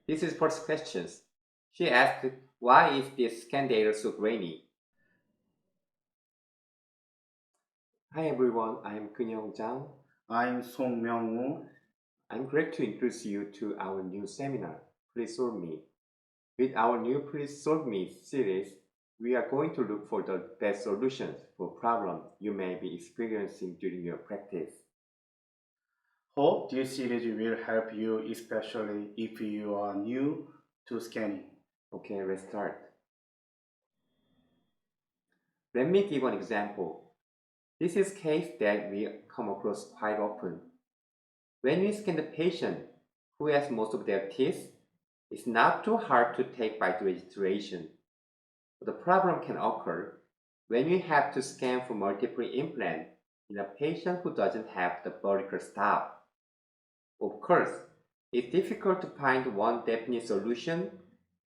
This is first questions. She asked, why is this scan data so grainy? Hi everyone, I am Kunyong Zhang. I'm Song Myung-woo. I'm great to introduce you to our new seminar, Please Solve Me. With our new Please Solve Me series, we are going to look for the best solutions for problems you may be experiencing during your practice. Hope this series will help you, especially if you are new to scanning. Okay, let's start. Let me give an example. This is a case that we come across quite often. When we scan the patient who has most of their teeth, it's not too hard to take bite registration. But the problem can occur when you have to scan for multiple implants in a patient who doesn't have the vertical stop. Of course, it's difficult to find one definite solution,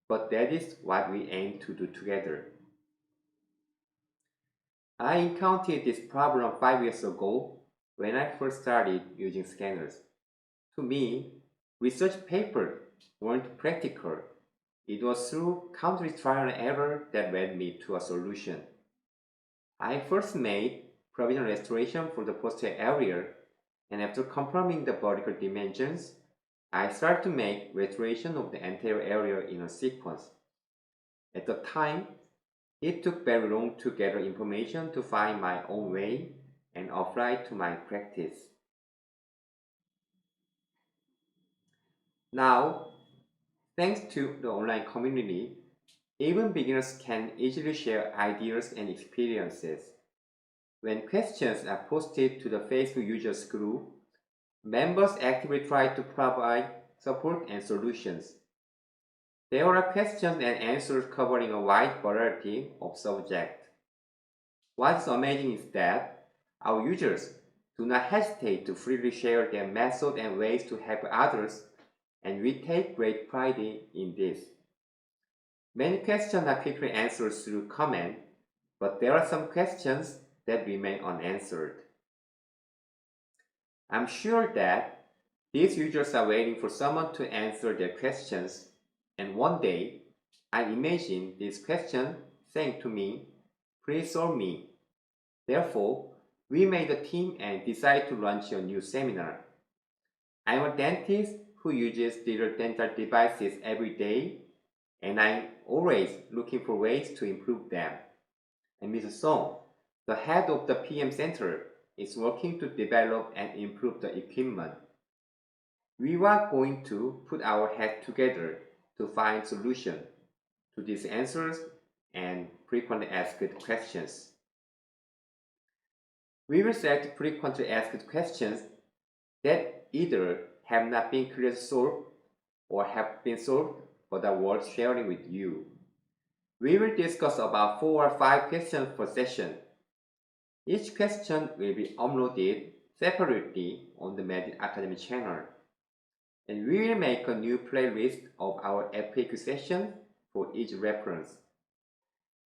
but that is what we aim to do together. I encountered this problem 5 years ago when I first started using scanners. To me, research papers weren't practical. It was through countless trial and error that led me to a solution. I first made provisional restoration for the posterior area, and after confirming the vertical dimensions, I started to make restoration of the anterior area in a sequence. At the time, it took very long to gather information to find my own way and apply it to my practice. Now, thanks to the online community, even beginners can easily share ideas and experiences. When questions are posted to the Facebook users group, members actively try to provide support and solutions. There are questions and answers covering a wide variety of subjects. What's amazing is that our users do not hesitate to freely share their methods and ways to help others, and we take great pride in this. Many questions are quickly answered through comment, but there are some questions that remain unanswered. I'm sure that these users are waiting for someone to answer their questions, and one day I imagine this question saying to me, please solve me. Therefore, we made a team and decided to launch a new seminar. I'm a dentist who uses digital dental devices every day, and I'm always looking for ways to improve them. And Mrs. Song, the head of the PM Center, is working to develop and improve the equipment. We are going to put our heads together to find solutions to these answers and frequently asked questions. We will select frequently asked questions that either have not been clearly solved or have been solved but are worth sharing with you. We will discuss about 4 or 5 questions per session. Each question will be uploaded separately on the Medit Academy channel. And we will make a new playlist of our FAQ sessions for each reference.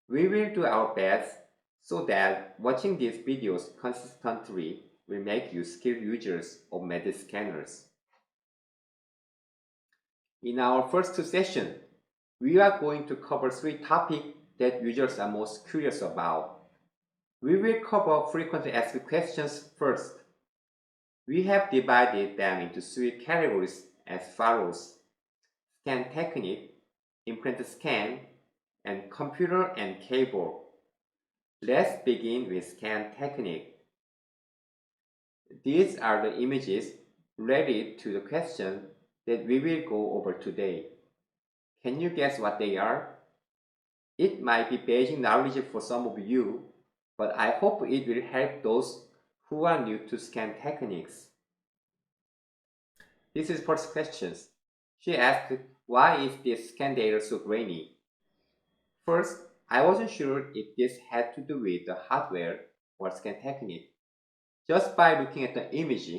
We will do our best so that watching these videos consistently will make you skilled users of Medit scanners. In our first 2 sessions, we are going to cover 3 topics that users are most curious about. We will cover frequently asked questions first. We have divided them into 3 categories as follows: scan technique, implant scan, and computer and cable. Let's begin with scan technique. These are the images related to the question that we will go over today. Can you guess what they are? It might be basic knowledge for some of you, but I hope it will help those who are new to scan techniques. This is first question. She asked, why is this scan data so grainy? First, I wasn't sure if this had to do with the hardware or scan technique. Just by looking at the image,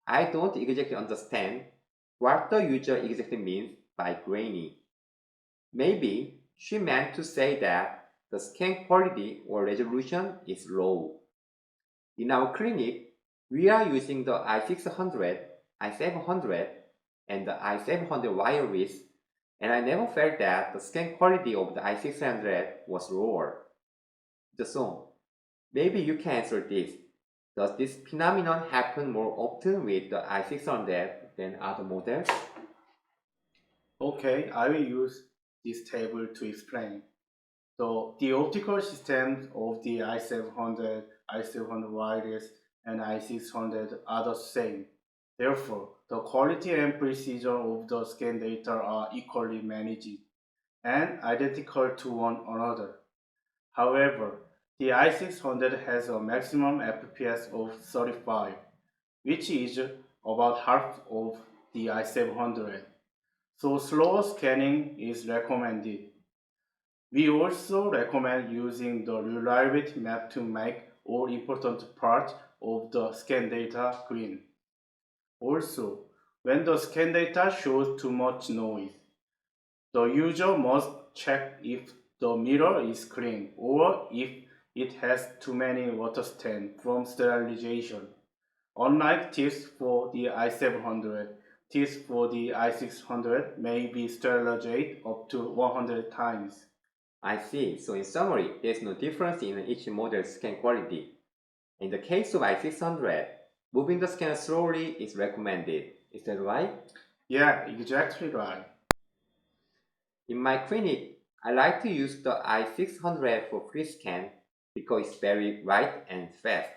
I don't exactly understand what the user exactly means by grainy. Maybe she meant to say that the scan quality or resolution is low. In our clinic, we are using the i600, i700, and the i700 wireless and I never felt that the scan quality of the i600 was lower. The song. Maybe you can answer this. Does this phenomenon happen more often with the i600 than other models? Okay, I will use this table to explain. So the optical systems of the i700, i700 wireless, and i600 are the same. Therefore, the quality and precision of the scan data are equally managed and identical to one another. However, the i600 has a maximum FPS of 35, which is about half of the i700. So slower scanning is recommended. We also recommend using the reliability map to make all important parts of the scan data green. Also, when the scan data shows too much noise, the user must check if the mirror is clean or if it has too many water stains from sterilization. Unlike tips for the i700, tips for the i600 may be sterilized up to 100 times. I see. So in summary, there's no difference in each model's scan quality. In the case of i600, moving the scanner slowly is recommended. Is that right? Yeah, exactly right. In my clinic, I like to use the i600 for free scan because it's very light and fast.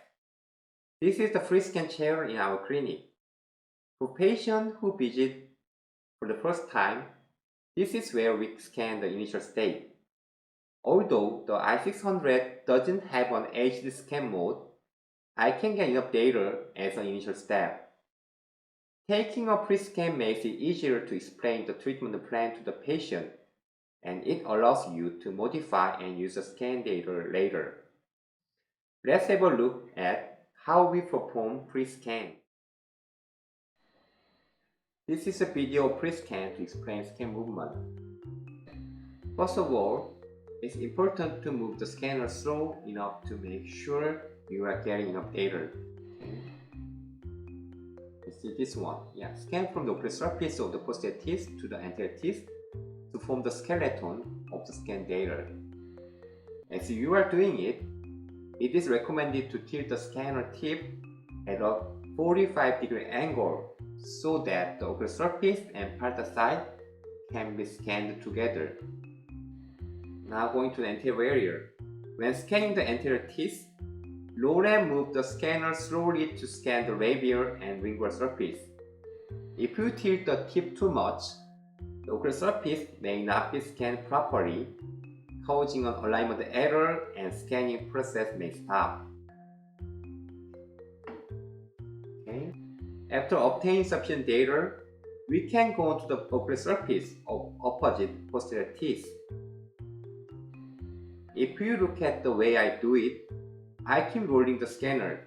This is the free scan chair in our clinic. For patients who visit for the first time, this is where we scan the initial state. Although the i600 doesn't have an HD scan mode, I can get enough data as an initial step. Taking a pre-scan makes it easier to explain the treatment plan to the patient, and it allows you to modify and use the scan data later. Let's have a look at how we perform pre-scan. This is a video of pre-scan to explain scan movement. First of all, it's important to move the scanner slow enough to make sure you are getting enough data. Okay. You see this one. Yeah, scan from the ocular surface of the posterior teeth to the anterior teeth to form the skeleton of the scan data. As you are doing it, it is recommended to tilt the scanner tip at a 45-degree angle so that the ocular surface and parietal side can be scanned together. Now going to the anterior area. When scanning the anterior teeth, Laura moved the scanner slowly to scan the labial and lingual surface. If you tilt the tip too much, the ocular surface may not be scanned properly, causing an alignment error and scanning process may stop. Okay. After obtaining sufficient data, we can go to the ocular surface of opposite posterior teeth. If you look at the way I do it, I keep rolling the scanner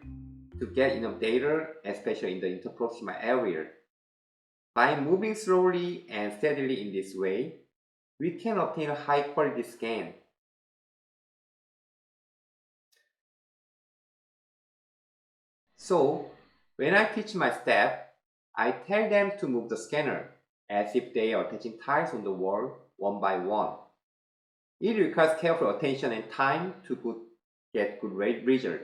to get enough data, especially in the interproximal area. By moving slowly and steadily in this way, we can obtain a high quality scan. So, when I teach my staff, I tell them to move the scanner as if they are attaching tiles on the wall one by one. It requires careful attention and time to get good result.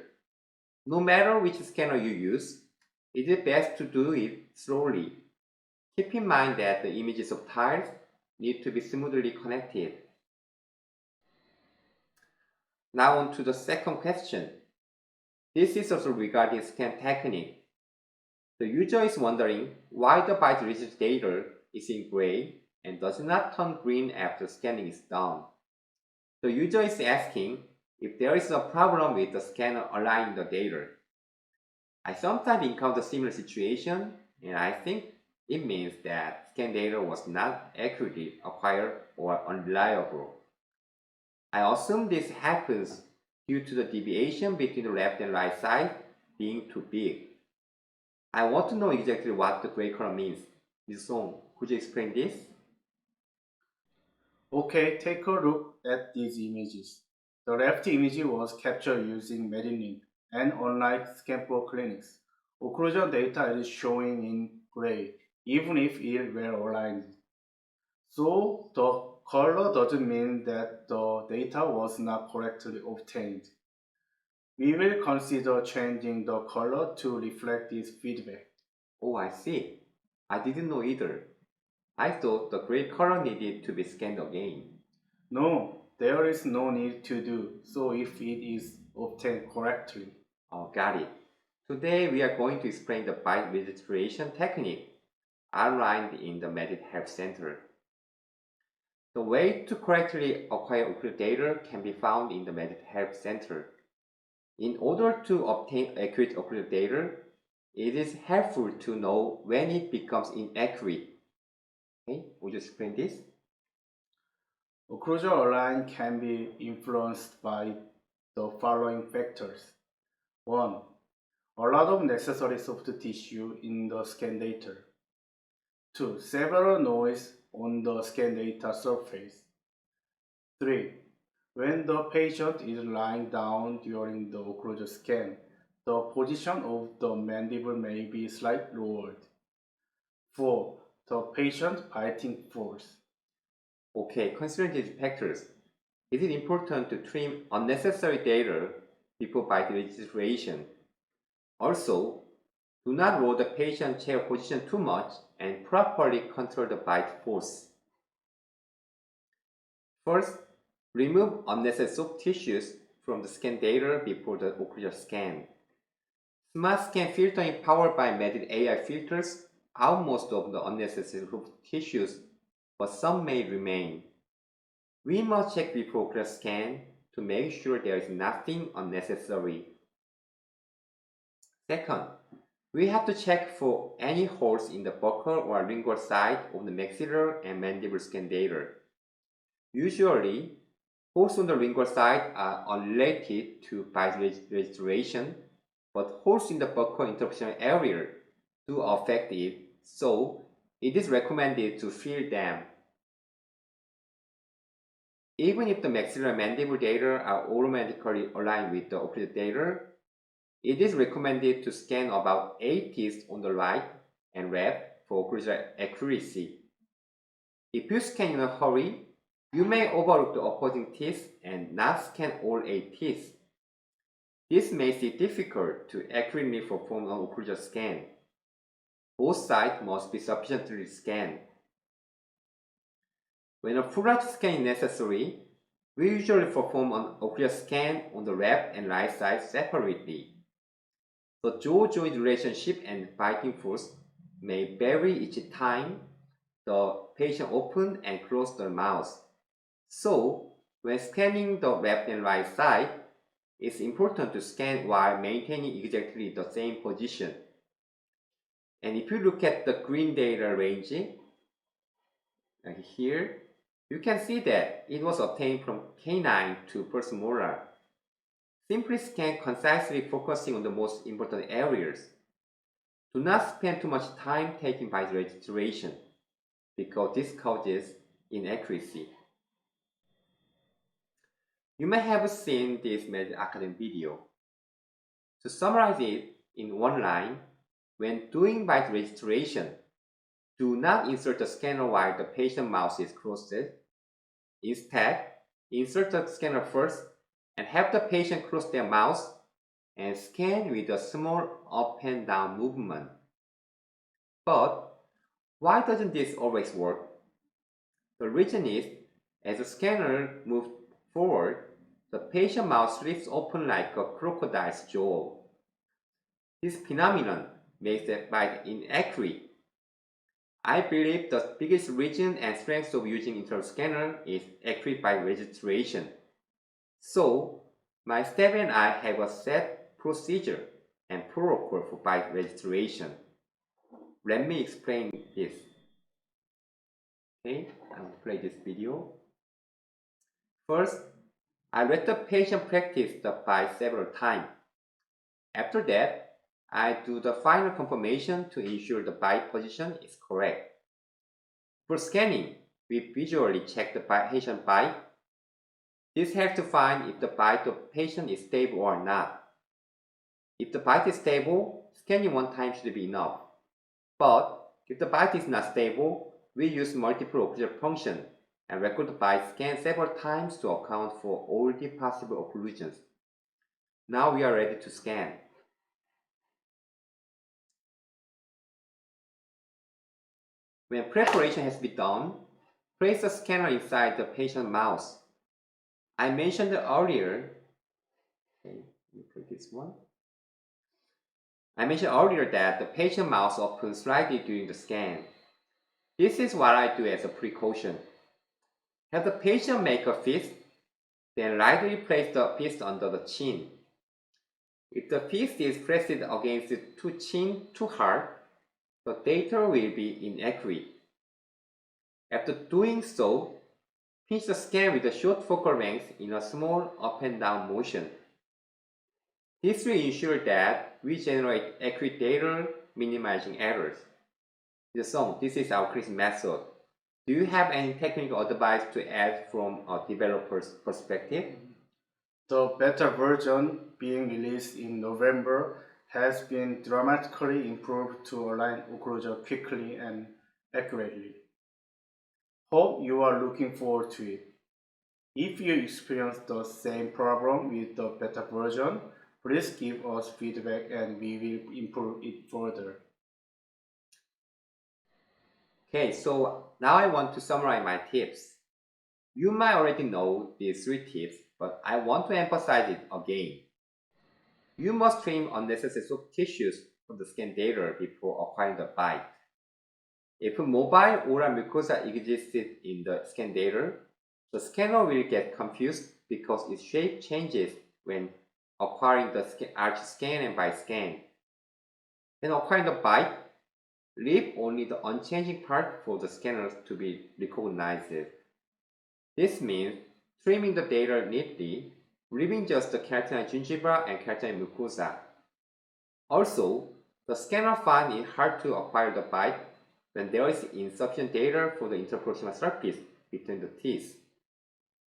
No matter which scanner you use, it is best to do it slowly. Keep in mind that the images of tiles need to be smoothly connected. Now on to the second question. This is also regarding scan technique. The user is wondering why the byte result data is in gray and does not turn green after scanning is done. The user is asking if there is a problem with the scanner aligning the data. I sometimes encounter similar situation, and I think it means that scan data was not accurately acquired or unreliable. I assume this happens due to the deviation between the left and right side being too big. I want to know exactly what the gray color means. Ms. Song, could you explain this? Okay, take a look at these images. The left image was captured using Medit, and unlike Scamper clinics, occlusion data is showing in gray, even if it were aligned. So the color doesn't mean that the data was not correctly obtained. We will consider changing the color to reflect this feedback. Oh, I see. I didn't know either. I thought the gray color needed to be scanned again. No, there is no need to do so if it is obtained correctly. Oh, got it. Today we are going to explain the bite registration technique outlined in the Medit Help Center. The way to correctly acquire occlusion data can be found in the Medit Help Center. In order to obtain accurate occlusion data, it is helpful to know when it becomes inaccurate. Okay, would you explain this? Occlusion align can be influenced by the following factors. 1. A lot of necessary soft tissue in the scan data. 2. Several noise on the scan data surface. 3. When the patient is lying down during the occlusion scan, the position of the mandible may be slightly lowered. 4. The patient biting force. Okay, considering these factors, it is important to trim unnecessary data before bite registration. Also, do not roll the patient chair position too much and properly control the bite force. First, remove unnecessary soft tissues from the scan data before the occlusion scan. Smart Scan filtering powered by Medit AI filters out most of the unnecessary soft tissues, but some may remain. We must check before occlusion scan to make sure there is nothing unnecessary. Second, we have to check for any holes in the buccal or lingual side of the maxillary and mandible scan data. Usually, holes on the lingual side are unrelated to bite registration, but holes in the buccal interruption area do affect it, so it is recommended to fill them. Even if the maxillary mandible data are automatically aligned with the occlusion data, it is recommended to scan about 8 teeth on the right and left for occlusion accuracy. If you scan in a hurry, you may overlook the opposing teeth and not scan all 8 teeth. This makes it difficult to accurately perform an occlusion scan. Both sides must be sufficiently scanned. When a full right scan is necessary, we usually perform an occlusion scan on the left and right side separately. The jaw-joint relationship and biting force may vary each time the patient opens and closes their mouth. So, when scanning the left and right side, it's important to scan while maintaining exactly the same position. And if you look at the green data range here, you can see that it was obtained from canine to first molar. Simply scan concisely, focusing on the most important areas. Do not spend too much time taking bite registration, because this causes inaccuracy. You may have seen this Medit Academy video. To summarize it in one line, when doing bite registration, do not insert the scanner while the patient mouth is closed. Instead, insert the scanner first and have the patient close their mouth and scan with a small up and down movement. But why doesn't this always work? The reason is, as the scanner moves forward, the patient mouth slips open like a crocodile's jaw. This phenomenon makes the bite inaccurate. I believe the biggest reason and strength of using internal scanner is accurate bite registration. So, my staff and I have a set procedure and protocol for bite registration. Let me explain this. Okay, I will play this video. First, I let the patient practice the bite several times. After that, I do the final confirmation to ensure the bite position is correct. For scanning, we visually check the patient bite. This helps to find if the bite of the patient is stable or not. If the bite is stable, scanning one time should be enough. But if the bite is not stable, We use multiple occlusion function and record the bite scan several times to account for all the possible occlusions. Now we are ready to scan. When preparation has been done, place the scanner inside the patient's mouth. I mentioned earlier, okay, let me put this one. I mentioned earlier that the patient mouth opens slightly during the scan. This is what I do as a precaution. Have the patient make a fist, then lightly place the fist under the chin. If the fist is pressed against the chin too hard, the data will be inaccurate. After doing so, pinch the scan with a short focal length in a small up and down motion. This will ensure that we generate accurate data, minimizing errors. So this is our correct method. Do you have any technical advice to add from a developer's perspective? The beta version being released in November has been dramatically improved to align occlusion quickly and accurately. Hope you are looking forward to it. If you experience the same problem with the beta version, please give us feedback and we will improve it further. Okay, so now I want to summarize my tips. You might already know these 3 tips, but I want to emphasize it again. You must trim unnecessary soft tissues from the scan data before acquiring the bite. If mobile oral mucosa existed in the scan data, the scanner will get confused because its shape changes when acquiring the arch scan and bite scan. When acquiring the bite, leave only the unchanging part for the scanners to be recognized. This means trimming the data neatly, leaving just the keratinized gingiva and keratinized mucosa. Also, the scanner finds it hard to acquire the bite when there is insufficient data for the interproximal surface between the teeth.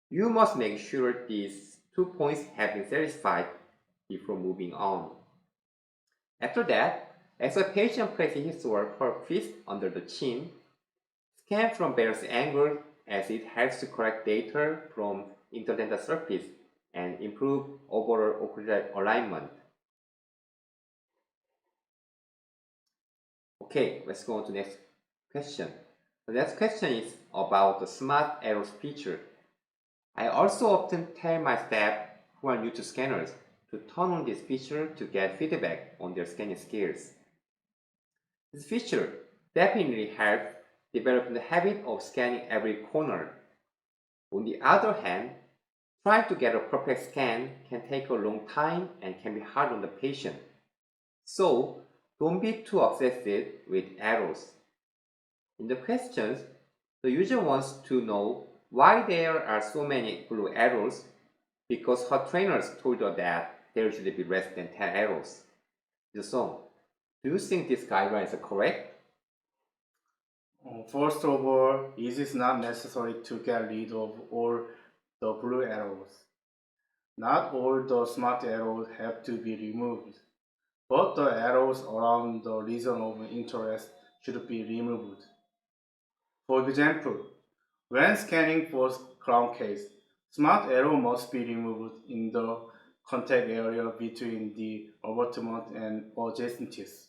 You must make sure these 2 points have been satisfied before moving on. After that, as a patient places his or her fist under the chin, scan from various angles as it helps to correct data from interdental surface and improve overall occlusal alignment. Okay, let's go on to the next question. The next question is about the smart arrows feature. I also often tell my staff who are new to scanners to turn on this feature to get feedback on their scanning skills. This feature definitely helps develop the habit of scanning every corner. On the other hand, trying to get a perfect scan can take a long time and can be hard on the patient. So, don't be too obsessive with arrows. In the questions, the user wants to know why there are so many blue arrows because her trainers told her that there should be less than 10 arrows. So, do you think this guideline is correct? First of all, it is not necessary to get rid of all the blue arrows. Not all the smart arrows have to be removed, but the arrows around the region of interest should be removed. For example, when scanning for crown case, smart arrow must be removed in the contact area between the abutment and adjacent teeth.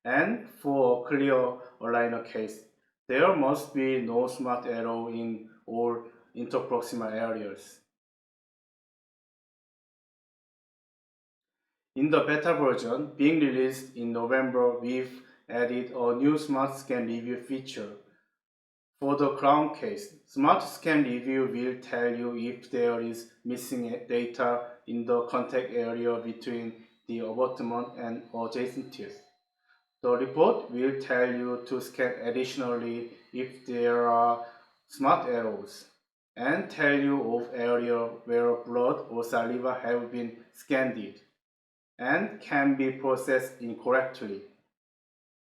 And for clear aligner case, there must be no smart arrow in all interproximal areas. In the beta version being released in November, we've added a new Smart Scan Review feature. For the crown case, Smart Scan Review will tell you if there is missing data in the contact area between the abutment and adjacent teeth. The report will tell you to scan additionally if there are smart arrows and tell you of area where blood or saliva have been scanned and can be processed incorrectly.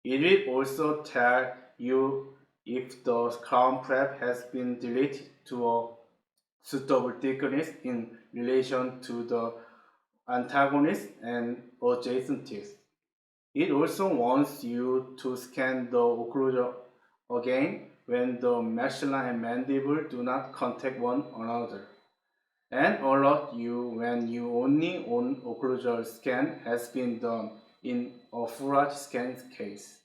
It will also tell you if the crown prep has been deleted to a suitable thickness in relation to the antagonist and adjacent teeth. It also wants you to scan the occlusion again when the maxilla and mandible do not contact one another, and alert you when you only one occlusal scan has been done in a Furaj scan case.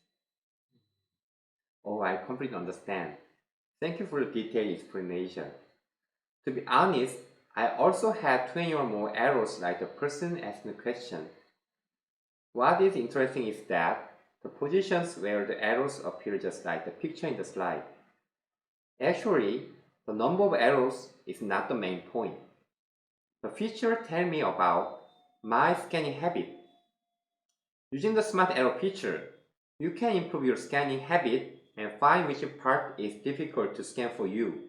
Oh, I completely understand. Thank you for the detailed explanation. To be honest, I also had 20 or more errors like the person asking the question. What is interesting is that the positions where the arrows appear just like the picture in the slide. Actually, the number of arrows is not the main point. The feature tells me about my scanning habit. Using the smart arrow feature, you can improve your scanning habit and find which part is difficult to scan for you.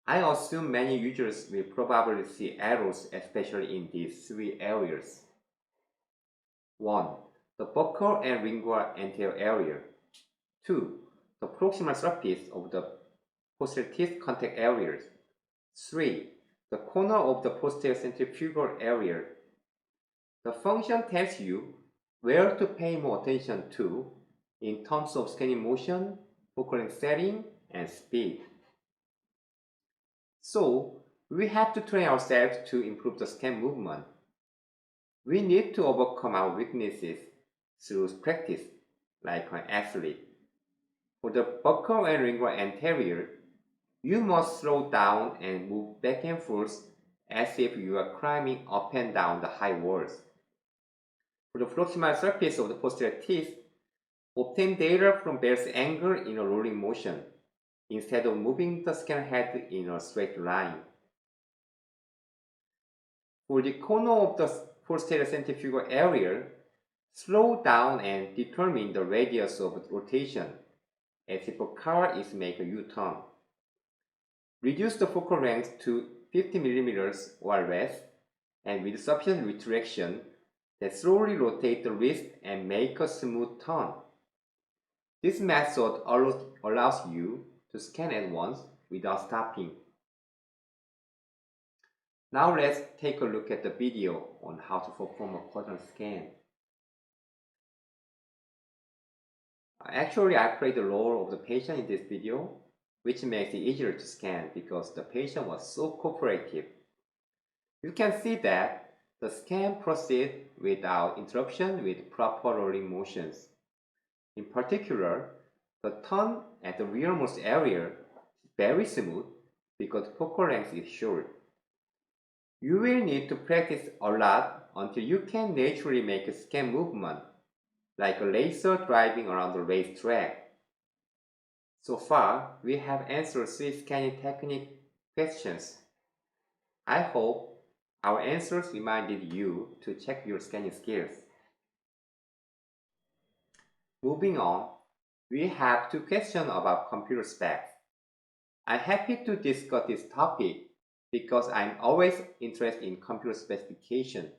I assume many users will probably see arrows especially in these three areas. 1. The buccal and lingual anterior area. 2. The proximal surface of the posterior teeth contact areas. 3. The corner of the posterior centrifugal area. The function tells you where to pay more attention to in terms of scanning motion, focal length setting, and speed. So, we have to train ourselves to improve the scan movement. We need to overcome our weaknesses through practice, like an athlete. For the buccal and lingual anterior, you must slow down and move back and forth as if you are climbing up and down the high walls. For the proximal surface of the posterior teeth, obtain data from various angles in a rolling motion, instead of moving the scan head in a straight line. For the corner of the posterior centrifugal area, slow down and determine the radius of rotation, as if a car is making a U-turn. Reduce the focal length to 50 mm or less, and with sufficient retraction, then slowly rotate the wrist and make a smooth turn. This method allows you to scan at once without stopping. Now let's take a look at the video on how to perform a quadrant scan. Actually, I played the role of the patient in this video, which makes it easier to scan because the patient was so cooperative. You can see that the scan proceeds without interruption with proper rolling motions. In particular, the turn at the rearmost area is very smooth because focal length is short. You will need to practice a lot until you can naturally make a scan movement, like a racer driving around a racetrack. So far, we have answered 3 scanning technique questions. I hope our answers reminded you to check your scanning skills. Moving on, we have 2 questions about computer specs. I'm happy to discuss this topic because I'm always interested in computer specification.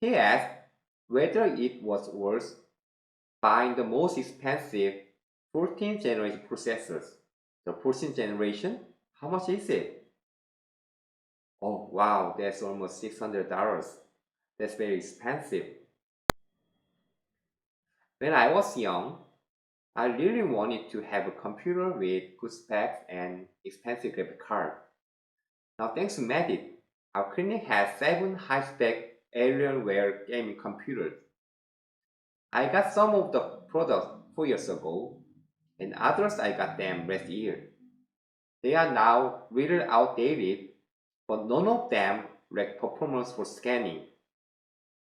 He asked whether it was worth buying the most expensive 14th generation processors. The 14th generation? How much is it? Oh wow, that's almost $600. That's very expensive. When I was young, I really wanted to have a computer with good specs and expensive graphic card. Now thanks to Medit, our clinic has 7 high-spec Alienware gaming computers. I got some of the products 4 years ago, and others I got them last year. They are now really outdated, but none of them lack performance for scanning.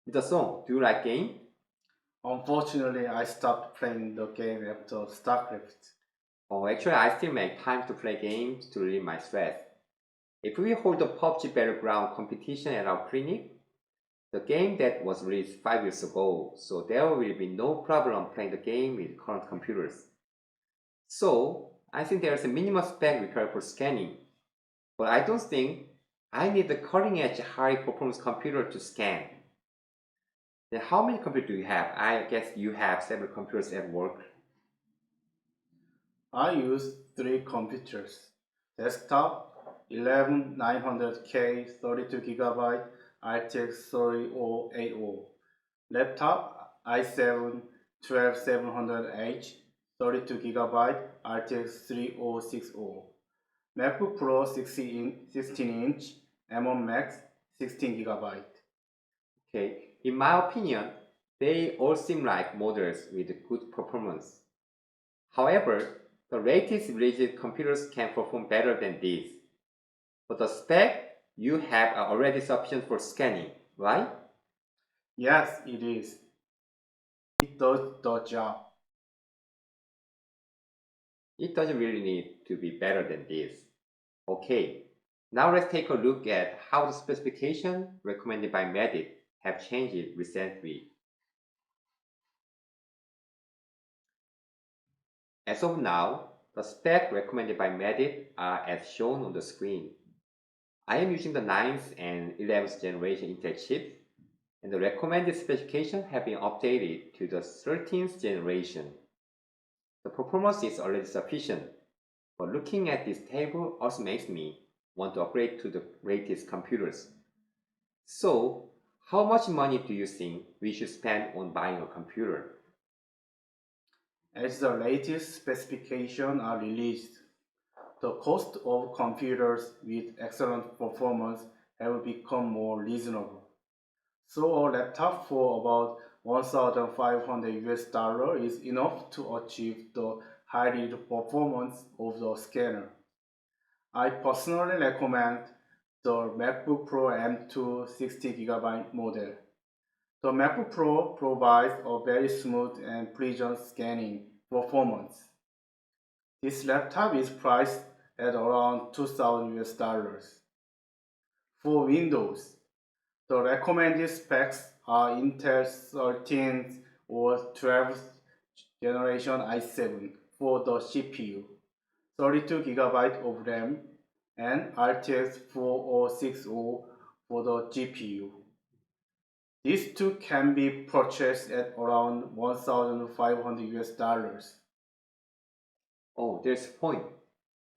With the song, do you like game? Unfortunately, I stopped playing the game after StarCraft. Oh, actually, I still make time to play games to relieve my stress. If we hold a PUBG Battleground competition at our clinic, the game that was released 5 years ago, so there will be no problem playing the game with current computers. So, I think there is a minimum spec required for scanning, but I don't think I need a cutting-edge high-performance computer to scan. Then how many computers do you have? I guess you have several computers at work. I use 3 computers. Desktop 11900K 32GB RTX 3080. Laptop i7 12700H 32GB RTX 3060, MacBook Pro 16-inch, M1 Max 16GB. Okay, in my opinion, they all seem like models with good performance. However, the latest released computers can perform better than these. But the spec you have are already sufficient for scanning, right? Yes, it is. It does the job. It doesn't really need to be better than this. Okay, now let's take a look at how the specification recommended by Medit have changed recently. As of now, the spec recommended by Medit are as shown on the screen. I am using the 9th and 11th generation Intel chips, and the recommended specifications have been updated to the 13th generation. The performance is already sufficient, but looking at this table also makes me want to upgrade to the latest computers. So, how much money do you think we should spend on buying a computer? As the latest specifications are released, the cost of computers with excellent performance have become more reasonable. So a laptop for about 1,500 US dollar is enough to achieve the high performance of the scanner. I personally recommend the MacBook Pro M2 60GB model. The MacBook Pro provides a very smooth and pleasant scanning performance. This laptop is priced at around 2,000 US dollars. For Windows, the recommended specs are Intel 13th or 12th generation i7 for the CPU, 32GB of RAM, and RTX 4060 for the GPU. These two can be purchased at around 1,500 US dollars. Oh, there's a point.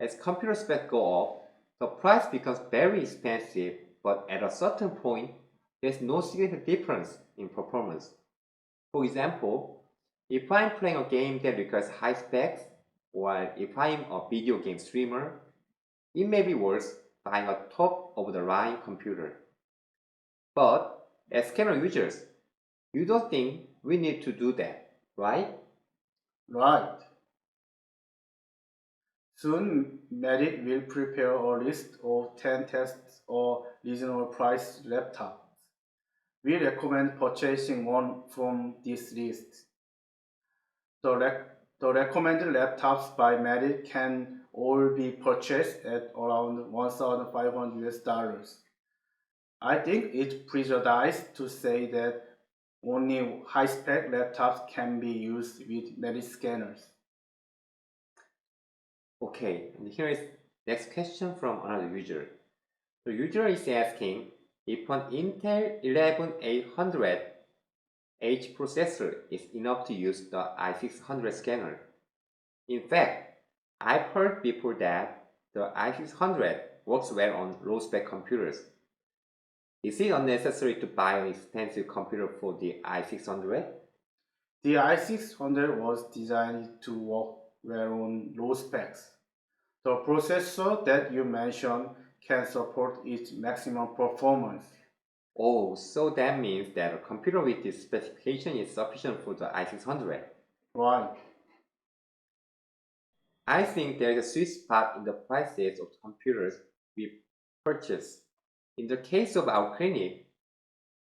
As computer specs go up, the price becomes very expensive, but at a certain point, there's no significant difference in performance. For example, if I'm playing a game that requires high specs, or if I'm a video game streamer, it may be worth buying a top-of-the-line computer. But as scanner users, you don't think we need to do that, right? Right. Soon, Medit will prepare a list of 10 tests or reasonable price laptops. We recommend purchasing one from this list. The recommended laptops by Medit can all be purchased at around 1,500 US dollars. I think it's prejudice to say that only high-spec laptops can be used with Medit scanners. Okay, and here is next question from another user. The user is asking if an Intel 11800H processor is enough to use the i600 scanner. In fact, I've heard before that the i600 works well on low-spec computers. Is it unnecessary to buy an expensive computer for the i600? The i600 was designed to work well on low specs. The processor that you mentioned can support its maximum performance. Oh, so that means that a computer with this specification is sufficient for the i600. Right. I think there is a sweet spot in the prices of computers we purchase. In the case of our clinic,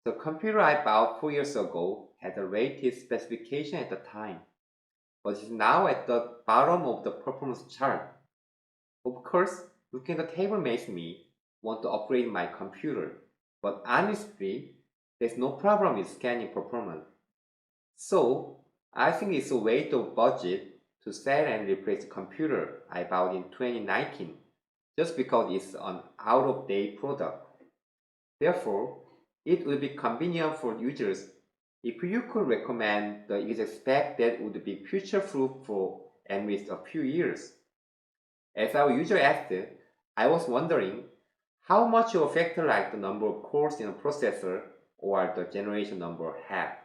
the computer I bought 4 years ago had the latest specification at the time, but is now at the bottom of the performance chart. Of course, looking at the table makes me want to upgrade my computer, but honestly, there's no problem with scanning performance. So, I think it's a waste of budget to sell and replace the computer I bought in 2019 just because it's an out-of-date product. Therefore, it would be convenient for users if you could recommend the exact spec that would be future-proof for at least a few years. As our user asked, I was wondering how much of a factor like the number of cores in a processor or the generation number have.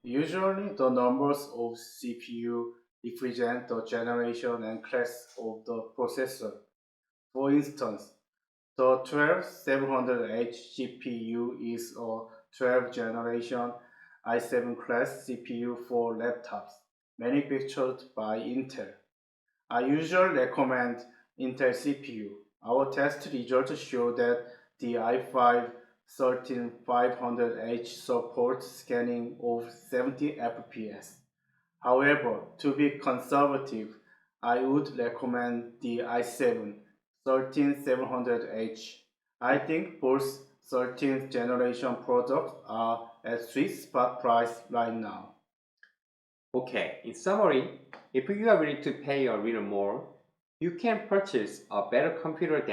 Usually, the numbers of CPU represent the generation and class of the processor. For instance, the 12700H GPU is a 12th generation i7 class CPU for laptops manufactured by Intel. I usually recommend Intel CPU. Our test results show that the i5 13500H supports scanning of 70 FPS. However, to be conservative, I would recommend the i7 13700H. I think both 13th generation products are at sweet spot price right now. Okay, in summary, if you are willing to pay a little more, you can purchase a better computer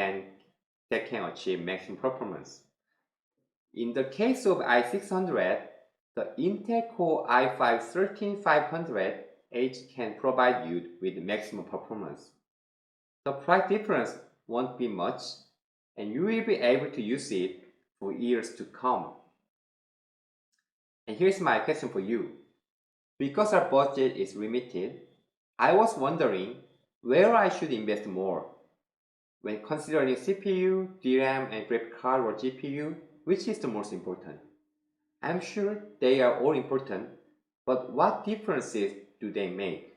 that can achieve maximum performance. In the case of i600, the Intel Core i5 13500H can provide you with maximum performance. The price difference won't be much, and you will be able to use it for years to come. And here's my question for you. Because our budget is limited, I was wondering where I should invest more. When considering CPU, DRAM, and graphic card or GPU, which is the most important? I'm sure they are all important, but what differences do they make?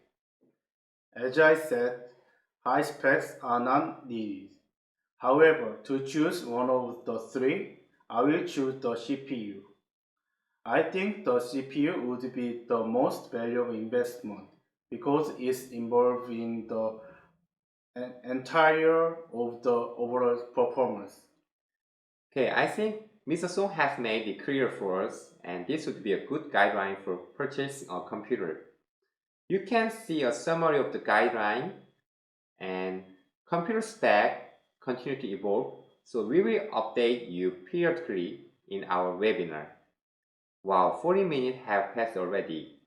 As I said, high specs are not needed. However, to choose one of the three, I will choose the CPU. I think the CPU would be the most valuable investment because it's involved in the entire of the overall performance. Okay, I think Mr. Song has made it clear for us, and this would be a good guideline for purchasing a computer. You can see a summary of the guideline, and computer spec continue to evolve, so we will update you periodically in our webinar. Wow, 40 minutes have passed already.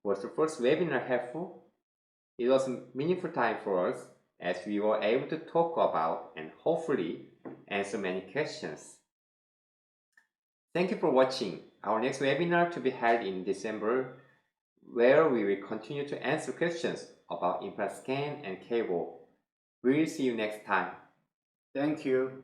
Was the first webinar helpful? It was a meaningful time for us as we were able to talk about and hopefully answer many questions. Thank you for watching our next webinar to be held in December, where we will continue to answer questions about implant scan and cable. We will see you next time. Thank you.